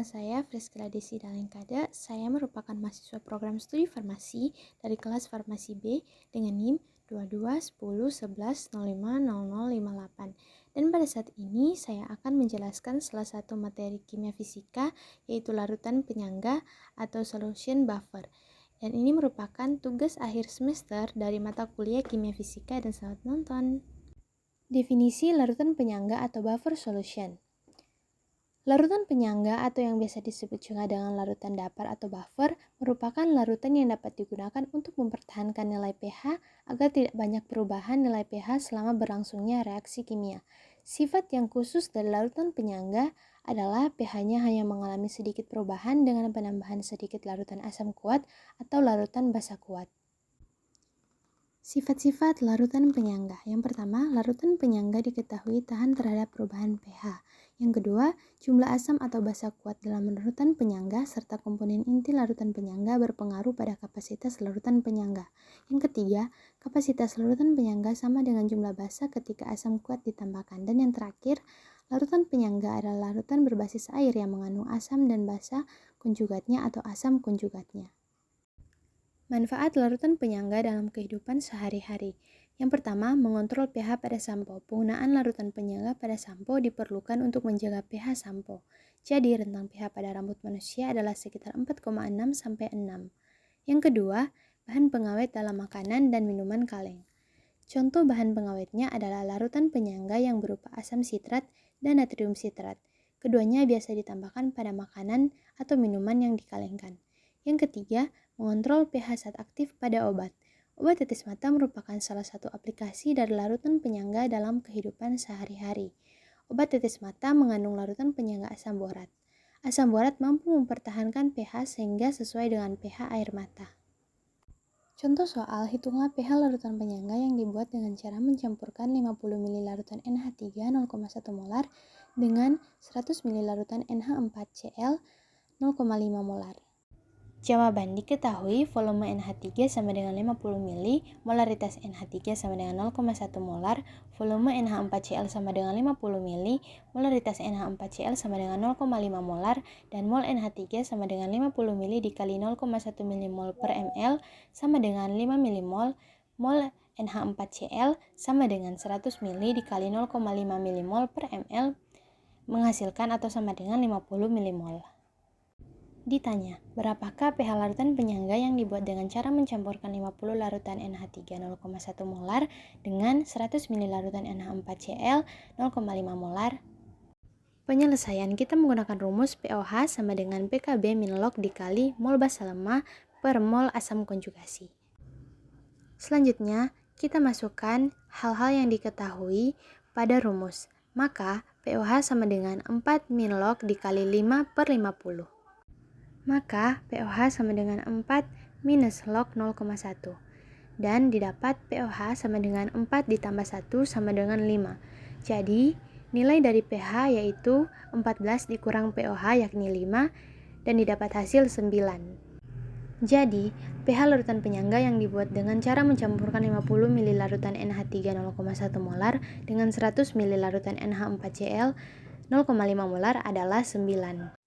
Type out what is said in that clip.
Nama saya Friska Desi Dalengkada. Saya merupakan mahasiswa program studi farmasi dari kelas farmasi B dengan NIM 221011050058. Dan pada saat ini saya akan menjelaskan salah satu materi kimia fisika, yaitu larutan penyangga atau solution buffer. Dan ini merupakan tugas akhir semester dari mata kuliah kimia fisika, dan selamat menonton. Definisi larutan penyangga atau buffer solution. Larutan penyangga atau yang biasa disebut juga dengan larutan datar atau buffer merupakan larutan yang dapat digunakan untuk mempertahankan nilai pH agar tidak banyak perubahan nilai pH selama berlangsungnya reaksi kimia. Sifat yang khusus dari larutan penyangga adalah pH-nya hanya mengalami sedikit perubahan dengan penambahan sedikit larutan asam kuat atau larutan basa kuat. Sifat-sifat larutan penyangga. Yang pertama, larutan penyangga diketahui tahan terhadap perubahan pH. Yang kedua, jumlah asam atau basa kuat dalam larutan penyangga serta komponen inti larutan penyangga berpengaruh pada kapasitas larutan penyangga. Yang ketiga, kapasitas larutan penyangga sama dengan jumlah basa ketika asam kuat ditambahkan. Dan yang terakhir, larutan penyangga adalah larutan berbasis air yang mengandung asam dan basa konjugatnya atau asam konjugatnya. Manfaat larutan penyangga dalam kehidupan sehari-hari. Yang pertama, mengontrol pH pada sampo. Penggunaan larutan penyangga pada sampo diperlukan untuk menjaga pH sampo. Jadi, rentang pH pada rambut manusia adalah sekitar 4,6 sampai 6. Yang kedua, bahan pengawet dalam makanan dan minuman kaleng. Contoh bahan pengawetnya adalah larutan penyangga yang berupa asam sitrat dan natrium sitrat. Keduanya biasa ditambahkan pada makanan atau minuman yang dikalengkan. Yang ketiga, mengontrol pH zat aktif pada obat. Obat tetes mata merupakan salah satu aplikasi dari larutan penyangga dalam kehidupan sehari-hari. Obat tetes mata mengandung larutan penyangga asam borat. Asam borat mampu mempertahankan pH sehingga sesuai dengan pH air mata. Contoh soal, hitunglah pH larutan penyangga yang dibuat dengan cara mencampurkan 50 ml larutan NH3 0,1 molar dengan 100 ml larutan NH4Cl 0,5 molar. Jawaban, diketahui volume NH3 sama dengan 50 ml, molaritas NH3 sama dengan 0,1 molar, volume NH4Cl sama dengan 50 ml, molaritas NH4Cl sama dengan 0,5 molar, dan mol NH3 sama dengan 50 ml dikali 0,1 mmol per ml sama dengan 5 mmol, mol NH4Cl sama dengan 100 ml dikali 0,5 mmol per ml menghasilkan atau sama dengan 50 mmol. Ditanya, berapakah pH larutan penyangga yang dibuat dengan cara mencampurkan 50 larutan NH3 0,1 molar dengan 100 ml larutan NH4Cl 0,5 molar? Penyelesaian, kita menggunakan rumus pOH sama dengan PKB min log dikali mol basa lemah per mol asam konjugasi. Selanjutnya, kita masukkan hal-hal yang diketahui pada rumus. Maka, pOH sama dengan 4 min log dikali 5 per 50. Maka pOH sama dengan 4 minus log 0,1. Dan didapat pOH sama dengan 4 ditambah 1 sama dengan 5. Jadi, nilai dari pH yaitu 14 dikurang pOH yakni 5 dan didapat hasil 9. Jadi, pH larutan penyangga yang dibuat dengan cara mencampurkan 50 ml larutan NH3 0,1 molar dengan 100 ml larutan NH4Cl 0,5 molar adalah 9.